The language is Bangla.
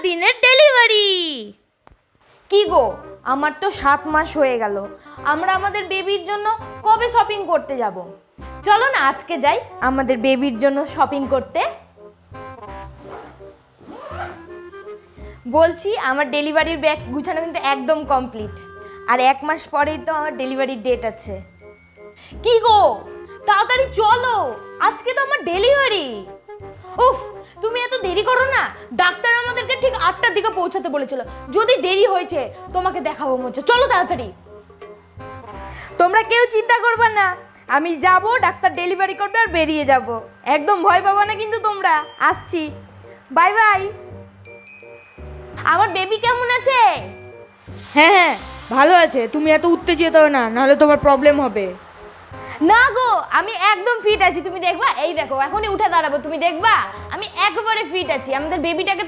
দিনের ডেলিভারি। কি গো, আমার তো 7 মাস হয়ে গেল। আমরা আমাদের বেবির জন্য কবে শপিং করতে যাব? চলো না আজকে যাই আমাদের বেবির জন্য শপিং করতে। বলছি আমার ডেলিভারির ব্যাগ গুছানো কিন্তু একদম কমপ্লিট, আর 1 মাস পরেই তো আমার ডেলিভারির ডেট আছে। কি গো, তাড়াতাড়ি চলো, আজকে তো আমার ডেলিভারি। উফ, তুমি এত দেরি করো না। ডাক্তার আমাদেরকে ঠিক 8টার দিকে পৌঁছাতে বলেছিল। যদি দেরি হয়েছে তোমাকে দেখাবো মনে, চলো তাড়াতাড়ি। তোমরা কেউ চিন্তা করবে না, আমি যাব, ডাক্তার ডেলিভারি করবে আর বেরিয়ে যাব। একদম ভয় পাবা না কিন্তু তোমরা। আসছি, বাই বাই। আমার বেবি কেমন আছে? হ্যাঁ হ্যাঁ, ভালো আছে। তুমি এত উত্তেজিত হও না, নাহলে তোমার প্রবলেম হবে। না গো, আমি একদম ফিট আছি। তুমি দেখবা, এই দেখো এখনই উঠে দাঁড়াবো, তুমি দেখবা আমি একেবারে ফিট আছি। আমাদের বেবিটাকে